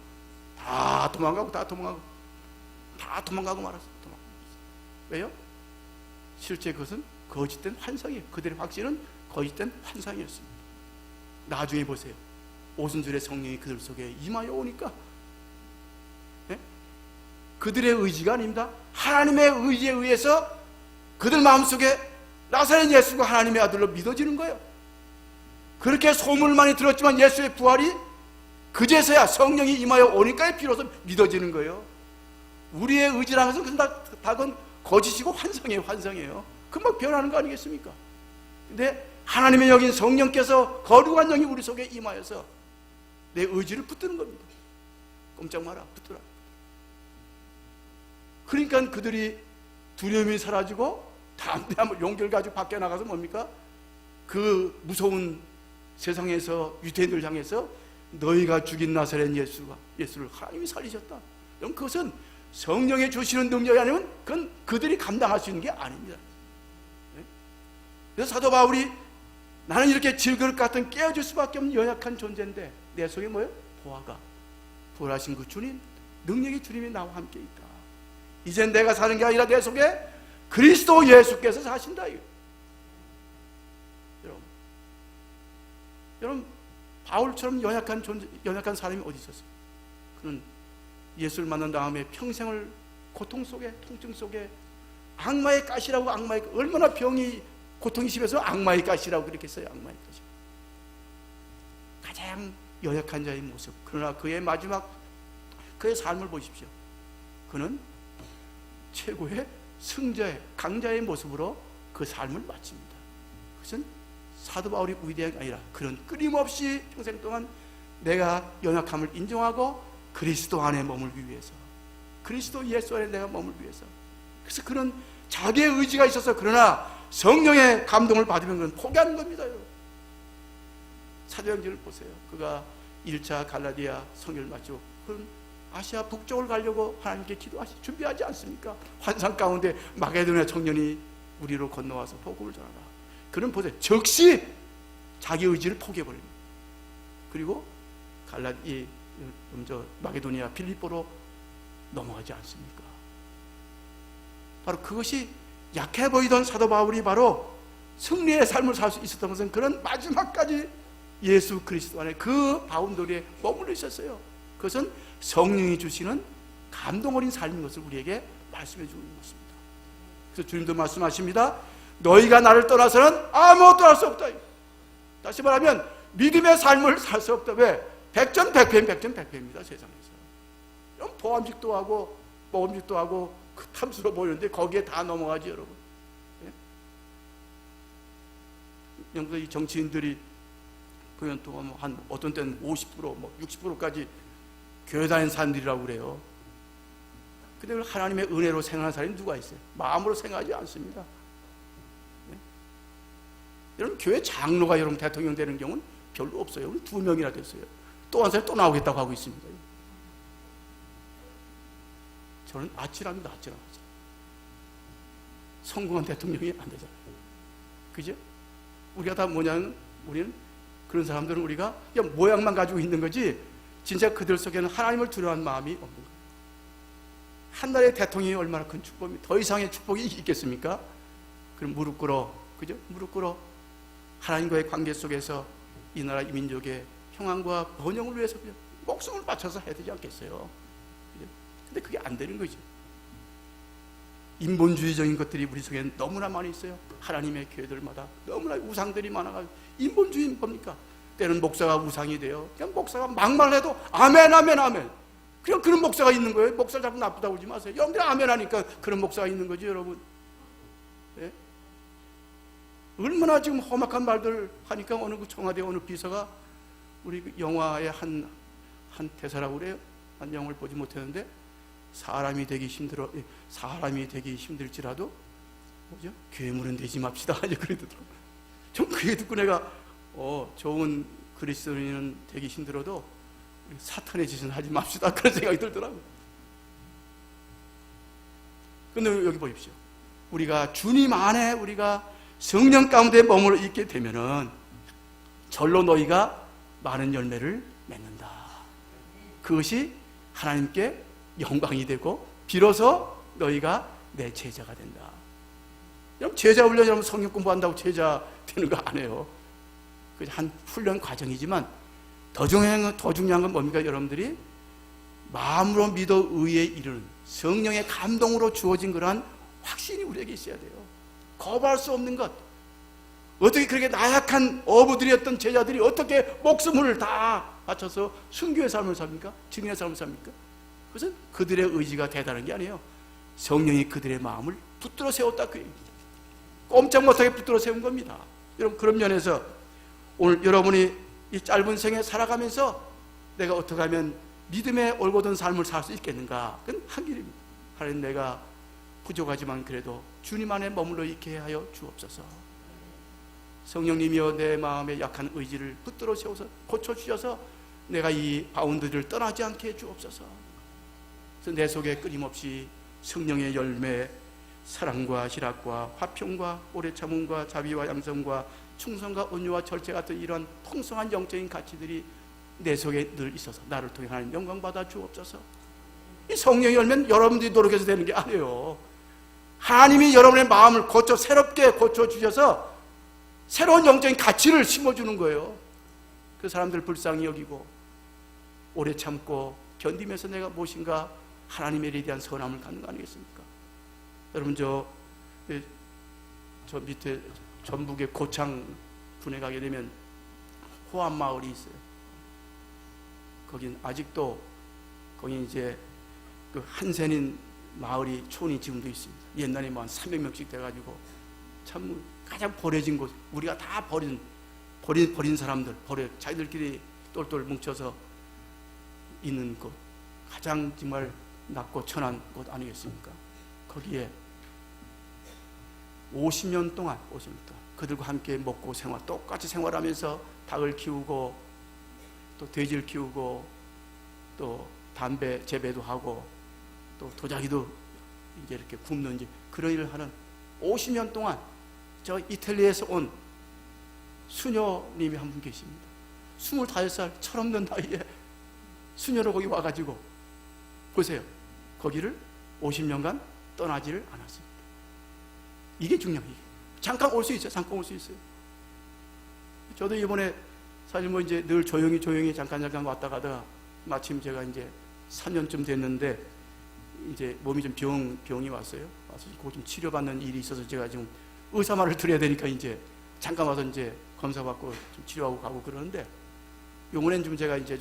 [SPEAKER 2] 다 도망가고 말았어요. 왜요? 실제 그것은 거짓된 환상이에요. 그들의 확신은 거짓된 환상이었습니다. 나중에 보세요. 오순절의 성령이 그들 속에 임하여 오니까, 네? 그들의 의지가 아닙니다. 하나님의 의지에 의해서 그들 마음속에 나사렛 예수가 하나님의 아들로 믿어지는 거예요. 그렇게 소문을 많이 들었지만 예수의 부활이 그제서야 성령이 임하여 오니까 비로소 믿어지는 거예요. 우리의 의지라는 것은 다 거짓이고 환상이에요. 금방 변하는 거 아니겠습니까? 근데 하나님의 영인 성령께서 거룩한 영이 우리 속에 임하여서 내 의지를 붙드는 겁니다. 꼼짝 마라, 붙들어. 그러니까 그들이 두려움이 사라지고 담대한 용기를 가지고 밖에 나가서 뭡니까? 그 무서운 세상에서 유대인들 향해서 너희가 죽인 나사렛 예수를 하나님이 살리셨다. 그럼 그것은 성령이 주시는 능력이 아니면 그건 그들이 감당할 수 있는 게 아닙니다. 그래서 사도 바울이 나는 이렇게 질그릇 같은 깨어질 수밖에 없는 연약한 존재인데 내 속에 뭐예요? 부활하신 그 주님, 능력의 주님이 나와 함께 있다. 이젠 내가 사는 게 아니라 내 속에 그리스도 예수께서 사신다. 여러분, 바울처럼 연약한 사람이 어디 있었어요? 그는 예수를 만난 다음에 평생을 고통 속에, 통증 속에, 악마의 가시라고, 얼마나 고통이 심해서 악마의 가시라고 그렇게 써요. 악마의 가시. 가장 연약한 자의 모습. 그러나 그의 마지막 그의 삶을 보십시오. 그는 최고의 승자의, 강자의 모습으로 그 삶을 마칩니다. 그것은 사도 바울이 위대한 게 아니라 그는 끊임없이 평생 동안 내가 연약함을 인정하고 그리스도 안에 머물기 위해서, 그리스도 예수 안에 내가 머물기 위해서. 그래서 그는 자기의 의지가 있어서, 그러나 성령의 감동을 받으면 그는 포기하는 겁니다. 사도행전을 보세요. 그가 1차 갈라디아 성결을 마치고 그는 아시아 북쪽을 가려고 하나님께 준비하지 않습니까? 환상 가운데 마게도냐 청년이 우리로 건너와서 복음을 전하라. 그는 보세요. 즉시 자기 의지를 포기해버립니다. 그리고 마게도니아 빌립보로 넘어가지 않습니까? 바로 그것이 약해 보이던 사도 바울이 바로 승리의 삶을 살 수 있었던 것은 그런 마지막까지 예수 그리스도 안에 그 바운더리에 머물러 있었어요. 그것은 성령이 주시는 감동 어린 삶인 것을 우리에게 말씀해 주고 있는 것입니다. 그래서 주님도 말씀하십니다. 너희가 나를 떠나서는 아무것도 할 수 없다. 다시 말하면 믿음의 삶을 살 수 없다. 왜? 백전백패입니다. 세상에서. 보암직도 하고 모험직도 하고 그 탐스러워 보이는데 거기에 다 넘어가지 여러분. 영국 이 정치인들이 보면 또 한 어떤 때는 50% 60%까지 교회 다니는 사람들이라고 그래요. 근데 하나님의 은혜로 생각하는 사람이 누가 있어요? 마음으로 생각하지 않습니다. 여러분 교회 장로가 여러분 대통령 되는 경우는 별로 없어요. 2명이나 됐어요. 또 한 사람이 또 나오겠다고 하고 있습니다. 저는 아찔합니다. 성공한 대통령이 안 되잖아요. 그죠? 우리가 다 뭐냐면 우리는 그런 사람들은 우리가 그냥 모양만 가지고 있는 거지 진짜 그들 속에는 하나님을 두려워하는 마음이 없는 거예요. 한 나라의 대통령이 얼마나 큰 축복이, 더 이상의 축복이 있겠습니까? 그럼 무릎 꿇어, 그죠? 무릎 꿇어 하나님과의 관계 속에서 이 나라 이 민족의 평안과 번영을 위해서 그냥 목숨을 바쳐서 해야 되지 않겠어요? 그죠? 근데 그게 안 되는 거죠. 인본주의적인 것들이 우리 속에 너무나 많이 있어요. 하나님의 교회들마다 너무나 우상들이 많아가지고 인본주의는 뭡니까? 때는 목사가 우상이 돼요. 그냥 목사가 막말해도 아멘 아멘 아멘. 그냥 그런 목사가 있는 거예요. 목사 자꾸 나쁘다고 그러지 마세요. 여러분들이 아멘 하니까 그런 목사가 있는 거죠 여러분. 네? 얼마나 지금 험악한 말들 하니까 어느 그 청와대 어느 비서가 우리 그 영화의 한 대사라고 그래요. 한 영화를 보지 못했는데 사람이 되기 힘들지라도 뭐죠? 괴물은 되지 맙시다. 이제 그러더라고요. 좀 그게 듣고 내가 좋은 그리스도인은 되기 힘들어도 사탄의 짓은 하지 맙시다. 그런 생각이 들더라고요. 근데 여기 보십시오. 우리가 주님 안에 우리가 성령 가운데 머물러 있게 되면은 절로 너희가 많은 열매를 맺는다. 그것이 하나님께 영광이 되고 비로소 너희가 내 제자가 된다. 여러분 제자 훈련 여러분 성경 공부한다고 제자 되는 거 아니에요. 그 한 훈련 과정이지만 더 중요한 건 뭡니까? 여러분들이 마음으로 믿어 의에 이르는 성령의 감동으로 주어진 그러한 확신이 우리에게 있어야 돼요. 거부할 수 없는 것. 어떻게 그렇게 나약한 어부들이었던 제자들이 어떻게 목숨을 다 바쳐서 순교의 삶을 삽니까? 증인의 삶을 삽니까? 그것은 그들의 의지가 대단한 게 아니에요. 성령이 그들의 마음을 붙들어 세웠다 그 얘기입니다. 꼼짝 못하게 붙들어 세운 겁니다. 여러분 그런 면에서 오늘 여러분이 이 짧은 생에 살아가면서 내가 어떻게 하면 믿음의 올곧은 삶을 살 수 있겠는가? 그건 한 길입니다. 하나님 내가 부족하지만 그래도 주님 안에 머물러 있게 하여 주옵소서. 성령님이여 내 마음의 약한 의지를 붙들어 세워서 고쳐주셔서 내가 이 바운드를 떠나지 않게 해 주옵소서. 그래서 내 속에 끊임없이 성령의 열매, 사랑과 희락과 화평과 오래 참음과 자비와 양성과 충성과 온유와 절제 같은 이런 풍성한 영적인 가치들이 내 속에 늘 있어서 나를 통해 하나님 영광 받아 주옵소서. 이 성령의 열매는 여러분들이 노력해서 되는 게 아니에요. 하나님이 여러분의 마음을 새롭게 고쳐주셔서 새로운 영적인 가치를 심어주는 거예요. 그 사람들 불쌍히 여기고 오래 참고 견디면서 내가 무엇인가 하나님에 대한 선함을 갖는 거 아니겠습니까? 여러분 저 밑에 전북의 고창 군에 가게 되면 호암마을이 있어요. 거긴 아직도 거기 이제 그 한센인 마을이 촌이 지금도 있습니다. 옛날에 뭐 한 300명씩 돼가지고 참 가장 버려진 곳, 우리가 다 버린 사람들, 자기들끼리 똘똘 뭉쳐서 있는 곳, 가장 정말 낮고 천한 곳 아니겠습니까? 거기에 50년 동안 그들과 함께 먹고 똑같이 생활하면서 닭을 키우고 또 돼지를 키우고 또 담배 재배도 하고 또 도자기도 이제 이렇게 굽는 그런 일을 하는 50년 동안 저 이탈리아에서 온 수녀님이 한 분 계십니다. 25살 철없는 나이에 수녀로 거기 와가지고 보세요. 거기를 50년간 떠나지를 않았습니다. 이게 중요해요. 잠깐 올 수 있어요. 잠깐 올 수 있어요. 저도 이번에 사실 뭐 이제 늘 조용히 잠깐 왔다 가다가 마침 제가 이제 3년쯤 됐는데 이제 몸이 좀 병이 왔어요. 와서 그거 좀 치료받는 일이 있어서 제가 지금 의사 말을 드려야 되니까 이제 잠깐 와서 이제 검사받고 좀 치료하고 가고 그러는데 요번엔 좀 제가 이제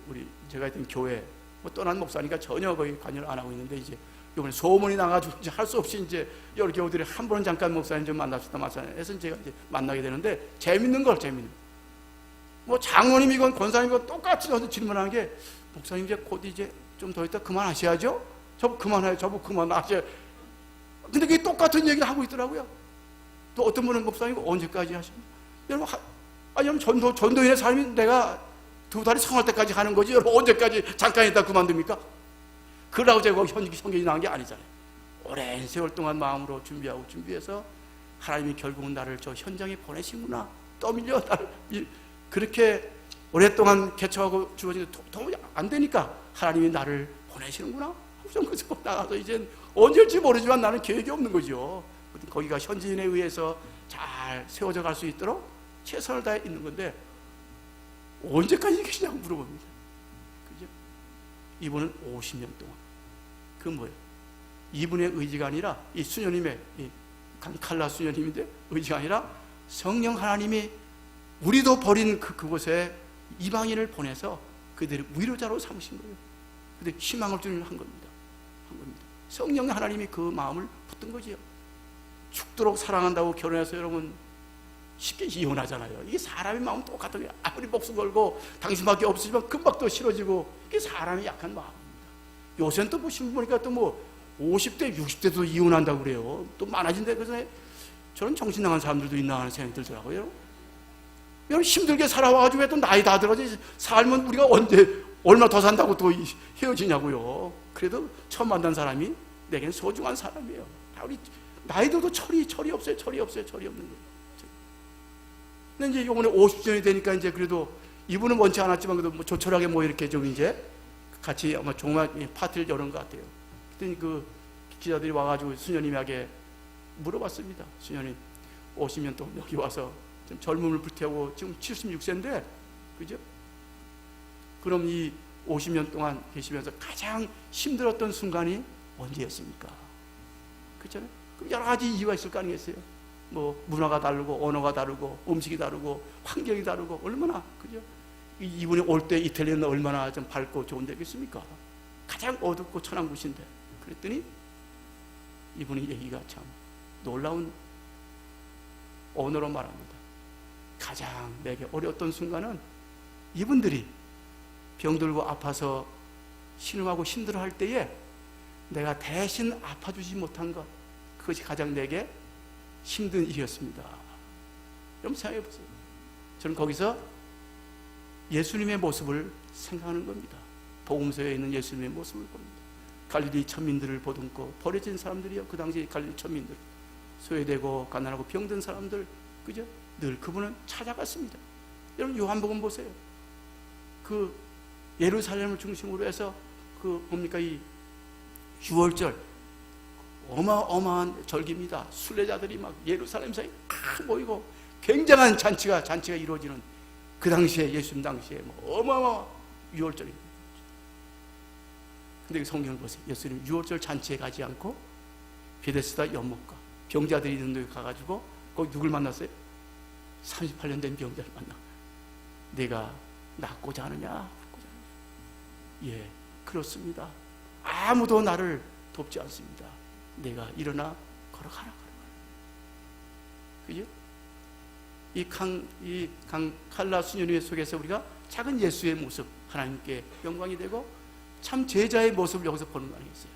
[SPEAKER 2] 우리 제가 있던 교회 뭐 떠난 목사니까 전혀 거의 관여를 안 하고 있는데 이제 요번에 소문이 나가지고 이제 할 수 없이 이제 여러 교우들이 한 번은 잠깐 목사님 좀 만납시다 해서 제가 이제 만나게 되는데 재밌는 뭐 장로님이건 권사님이건 똑같이 저도 질문하는 게 목사님 이제 곧 이제 좀 더 있다 그만하셔야죠. 저보 그만해요. 저보 그만하셔요. 근데 그게 똑같은 얘기를 하고 있더라고요. 또 어떤 분은 목사님 언제까지 하십니까? 여러분 전도인의 삶이 내가 2달이 성할 때까지 하는 거지 여러분 언제까지 잠깐 있다 그만둡니까? 그러라고 제가 현경이 나온 게 아니잖아요. 오랜 세월 동안 마음으로 준비해서 하나님이 결국은 나를 저 현장에 보내시구나. 떠밀려 나를 그렇게 오랫동안 개척하고 주어지는데 도무지 안 되니까 하나님이 나를 보내시는구나. 그래서 나가서 이제 언제 올지 모르지만 나는 계획이 없는 거죠. 거기가 현지인에 의해서 잘 세워져 갈 수 있도록 최선을 다해 있는 건데 언제까지 계시냐고 물어봅니다. 그죠? 이분은 50년 동안. 그 뭐예요? 이분의 의지가 아니라 이 수녀님의 이 칼라 수녀님인데 의지가 아니라 성령 하나님이 우리도 버린 그곳에 이방인을 보내서 그들을 위로자로 삼으신 거예요. 그들 희망을 주는 한 겁니다. 성령 하나님이 그 마음을 붙든 거지요. 죽도록 사랑한다고 결혼해서 여러분 쉽게 이혼하잖아요. 이게 사람의 마음 똑같은 거예요. 아무리 목숨 걸고 당신밖에 없으시면 금방 또 싫어지고 이게 사람의 약한 마음입니다. 요새는 또 보시면 보니까 또 뭐 50대, 60대도 이혼한다고 그래요. 또 많아진다. 그래서 저는 정신 나간 사람들도 있나 하는 생각이 들더라고요. 여러분 힘들게 살아와가지고 왜 또 나이 다 들어가지 살면 우리가 언제 얼마 더 산다고 또 헤어지냐고요. 그래도 처음 만난 사람이 내겐 소중한 사람이에요. 우리 나이 들어도 철이 없어요. 철이 없는 거예요. 근데 이제 요번에 50년이 되니까 이제 그래도 이분은 원치 않았지만 그래도 뭐 조촐하게 뭐 이렇게 좀 이제 같이 아마 종합 파티를 여는 것 같아요. 그랬더니 그 기자들이 와가지고 수녀님에게 물어봤습니다. 수녀님 50년 동안 여기 와서 좀 젊음을 불태우고 지금 76세인데 그죠? 그럼 이 50년 동안 계시면서 가장 힘들었던 순간이 언제였습니까? 그렇잖아요? 그럼 여러 가지 이유가 있을 거 아니겠어요? 뭐 문화가 다르고 언어가 다르고 음식이 다르고 환경이 다르고 얼마나 그죠? 이분이 올 때 이탈리아는 얼마나 좀 밝고 좋은 데겠습니까? 가장 어둡고 천한 곳인데 그랬더니 이분의 얘기가 참 놀라운 언어로 말합니다. 가장 내게 어려웠던 순간은 이분들이 병들고 아파서 신음하고 힘들어할 때에 내가 대신 아파주지 못한 것 그것이 가장 내게 힘든 일이었습니다. 여러분 생각해 보세요. 저는 거기서 예수님의 모습을 생각하는 겁니다. 복음서에 있는 예수님의 모습을 봅니다. 갈릴리 천민들을 보듬고 버려진 사람들이요. 그 당시 갈릴리 천민들 소외되고 가난하고 병든 사람들 그죠? 늘 그분은 찾아갔습니다. 여러분 요한복음 보세요. 그 예루살렘을 중심으로 해서 그 뭡니까 이 6월절 어마어마한 절기입니다. 순례자들이 막 예루살렘 사이에 다 모이고 굉장한 잔치가 이루어지는 그 당시에 예수님 당시에 뭐 어마어마한 6월절입니다. 근데 성경을 보세요. 예수님 6월절 잔치에 가지 않고 베데스다 연못가 병자들이 있는 데 가가지고 거기 누굴 만났어요? 38년 된 병자를 만나. 내가 낫고자 하느냐? 예, 그렇습니다. 아무도 나를 돕지 않습니다. 내가 일어나 걸어가라. 그죠? 이 칼라 수녀님 속에서 우리가 작은 예수의 모습, 하나님께 영광이 되고 참 제자의 모습을 여기서 보는 거 아니겠어요?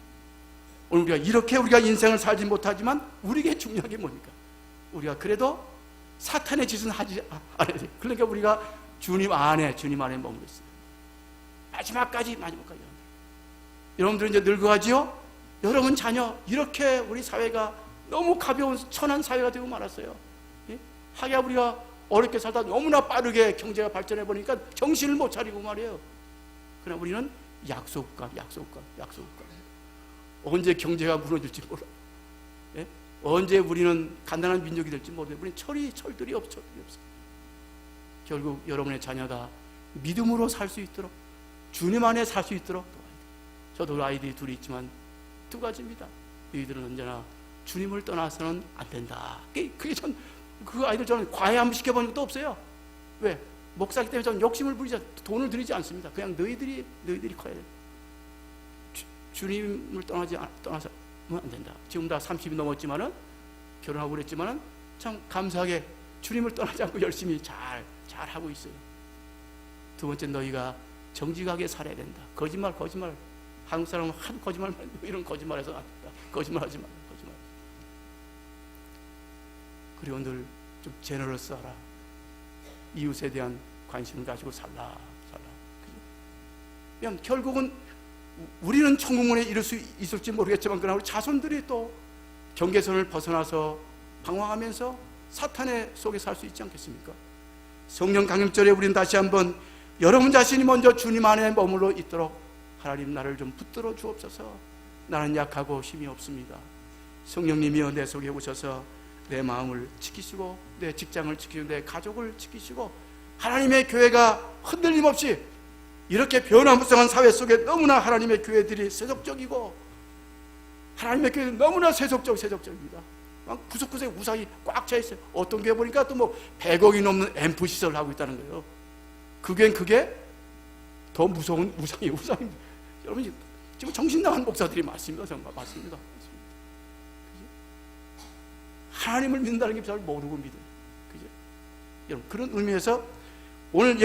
[SPEAKER 2] 오늘 우리가 이렇게 우리가 인생을 살지 못하지만 우리에게 중요한 게 뭡니까? 우리가 그래도 사탄의 짓은 하지 않아야 돼요. 그러니까 우리가 주님 안에 머물러 있어요. 마지막까지. 여러분들 이제 늙어가지요? 여러분 자녀, 이렇게 우리 사회가 너무 가벼운 천한 사회가 되고 말았어요. 하기야 우리가 어렵게 살다 너무나 빠르게 경제가 발전해 보니까 정신을 못 차리고 말이에요. 그러나 우리는 약속과 언제 경제가 무너질지 몰라. 언제 우리는 간단한 민족이 될지 모르겠어요. 우리는 철들이 없어. 결국 여러분의 자녀다 믿음으로 살 수 있도록, 주님 안에 살 수 있도록 도와야 돼요. 저도 아이들이 둘이 있지만 두 가지입니다. 너희들은 언제나 주님을 떠나서는 안 된다. 그게 그 아이들 저는 과외 한번 시켜본 적도 없어요. 왜? 목사기 때문에 저는 욕심을 부리지, 돈을 들이지 않습니다. 그냥 너희들이 커야 돼. 주님을 떠나서는 안 된다. 지금 다 30이 넘었지만은, 결혼하고 그랬지만은 참 감사하게 주님을 떠나지 않고 열심히 잘 하고 있어요. 두 번째, 너희가 정직하게 살아야 된다. 거짓말. 한국 사람은 하도 거짓말, 이런 거짓말해서 안 된다. 거짓말하지 마. 그리고 늘 좀 제너러스하라. 이웃에 대한 관심을 가지고 살라. 그죠? 결국은 우리는 천국문에 이룰 수 있을지 모르겠지만, 그러나 우리 자손들이 또 경계선을 벗어나서 방황하면서 사탄의 속에 살 수 있지 않겠습니까? 성령 강림절에 우리는 다시 한번 여러분 자신이 먼저 주님 안에 머물러 있도록, 하나님 나를 좀 붙들어 주옵소서. 나는 약하고 힘이 없습니다. 성령님이여 내 속에 오셔서 내 마음을 지키시고, 내 직장을 지키고, 내 가족을 지키시고, 하나님의 교회가 흔들림 없이 이렇게 변화무쌍한 사회 속에 너무나 하나님의 교회들이 세속적이고, 하나님의 교회는 너무나 세속적입니다. 막 구석구석에 우상이 꽉 차 있어요. 어떤 교회 보니까 또 뭐 100억이 넘는 앰프 시설을 하고 있다는 거예요. 그게 더 무서운 우상이. 여러분 지금 정신 나간 목사들이 많습니다. 정말 맞습니다. 하나님을 믿는다는 게 잘 모르고 믿어요. 그죠? 여러분, 그런 의미에서 오늘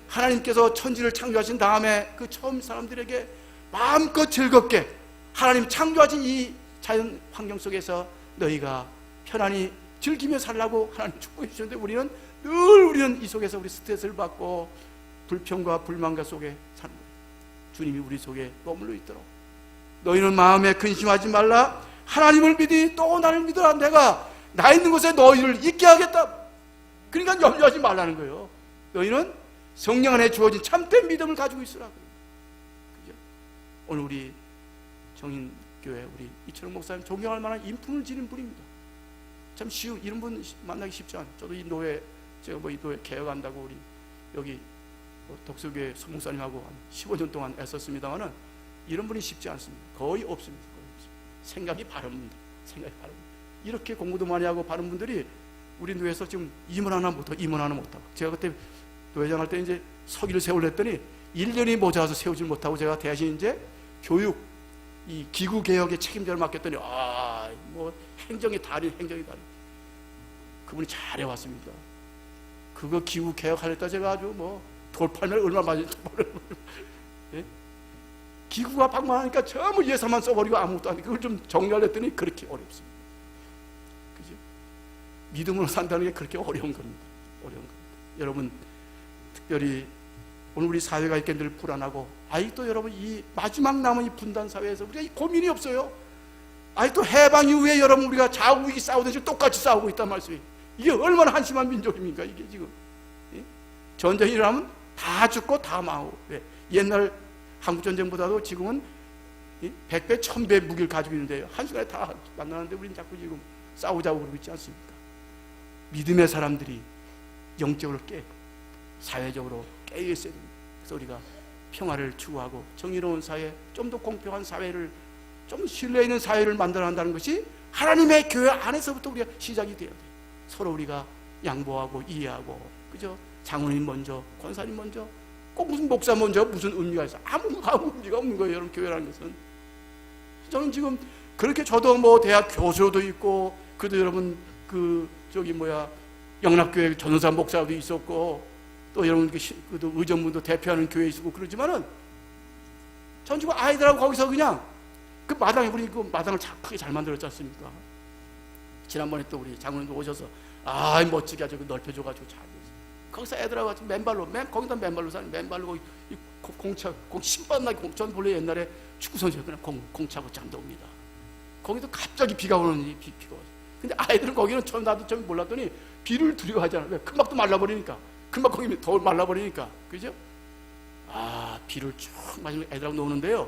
[SPEAKER 2] 하나님께서 천지를 창조하신 다음에 그 처음 사람들에게 마음껏 즐겁게 하나님 창조하신 이 자연 환경 속에서 너희가 편안히 즐기며 살라고 하나님 축복해 주셨는데, 우리는 이 속에서 우리 스트레스를 받고 불평과 불만과 속에 사는 거예요. 주님이 우리 속에 머물러 있도록, 너희는 마음에 근심하지 말라. 하나님을 믿으니 또 나를 믿으라. 내가 나 있는 곳에 너희를 있게 하겠다. 그러니까 염려하지 말라는 거예요. 너희는 성령 안에 주어진 참된 믿음을 가지고 있으라. 그죠? 오늘 우리 정인교회 우리 이철웅 목사님 존경할 만한 인품을 지닌 분입니다. 참 이런 분 만나기 쉽지 않아요. 저도 이 노예, 제가 이 노예 개혁한다고 우리 여기 독수교회 소목사님하고 한 15년 동안 애썼습니다만은 이런 분이 쉽지 않습니다. 거의 없습니다. 생각이 바릅니다. 이렇게 공부도 많이 하고 바른 분들이 우리 노예에서 지금 임원 하나 못하고, 제가 그때 노회장 할 때 이제 서기를 세우려 했더니 1년이 모자라서 세우질 못하고, 제가 대신 이제 교육, 이 기구 개혁의 책임자를 맡겼더니 행정의 달인. 그분이 잘해왔습니다. 그거 기구 개혁하려다 제가 아주 돌팔면 얼마 맞을지 모르겠어요. 예? 기구가 방만하니까 전부 예산만 써버리고 아무것도 안 돼. 그걸 좀 정리하려더니 그렇게 어렵습니다. 그죠? 믿음으로 산다는 게 그렇게 어려운 겁니다. 여러분, 특별히 오늘 우리 사회가 이렇게 늘 불안하고, 아직도 여러분 이 마지막 남은 이 분단 사회에서 우리가 이 고민이 없어요. 아직도 해방 이후에 여러분 우리가 좌우익이 싸우듯이 똑같이 싸우고 있단 말씀이에요. 이게 얼마나 한심한 민족입니까? 이게 지금 전쟁이 일어나면 다 죽고 다 망하고. 옛날 한국전쟁보다도 지금은 100배, 1000배 무기를 가지고 있는데요, 한순간에 다 만나는데 우리는 자꾸 지금 싸우자고 그러고 있지 않습니까? 믿음의 사람들이 영적으로 사회적으로 깨어있어야 됩니다. 그래서 우리가 평화를 추구하고 정의로운 사회, 좀 더 공평한 사회를, 좀 신뢰 있는 사회를 만들어 한다는 것이 하나님의 교회 안에서부터 우리가 시작이 돼야 돼요. 서로 우리가 양보하고 이해하고, 그죠? 장로님 먼저, 권사님 먼저, 꼭 무슨 목사 먼저 무슨 의미가 있어? 아무 의미가 없는 거예요, 여러분. 교회라는 것은. 저는 지금 그렇게, 저도 대학 교수도 있고, 그래도 여러분 영락교회 전도사 목사도 있었고, 또 여러분 그도 의정부도 대표하는 교회 있고 그러지만은 전주가 아이들하고 거기서 그냥 그 마당에 우리 그 마당을 크게 잘 만들었지 않습니까? 지난번에 또 우리 장로님도 오셔서 멋지게 아주 넓혀줘가지고 잘 거기서 애들하고 같이 맨발로 거기다 맨발로 사는 맨발로 거기 공 신발 나게 전 본래 옛날에 축구 선수가 그냥 공 차고 잠도옵니다. 거기도 갑자기 비가 오는 비가 오죠. 근데 아이들은 거기는 나도 좀 몰랐더니 비를 두려워하잖아. 왜? 금방 말라버리니까. 금방 거기 더 말라버리니까. 그죠? 비를 쭉 맞으면 애들하고 노는데요.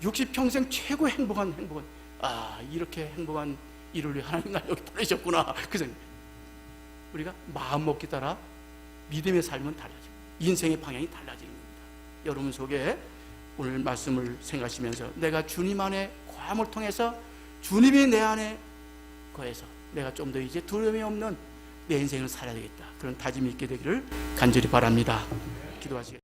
[SPEAKER 2] 60평생 최고 행복한 이렇게 행복한 일을 위해 하나님 날 여기 보내셨구나. 그래서 우리가 마음 먹기 따라 믿음의 삶은 달라지고 인생의 방향이 달라지는 겁니다. 여러분 속에 오늘 말씀을 생각하시면서 내가 주님 안에 거함을 통해서 주님이 내 안에 거해서 내가 좀 더 이제 두려움이 없는 내 인생을 살아야 되겠다. 그런 다짐이 있게 되기를 간절히 바랍니다. 기도하시겠습니다.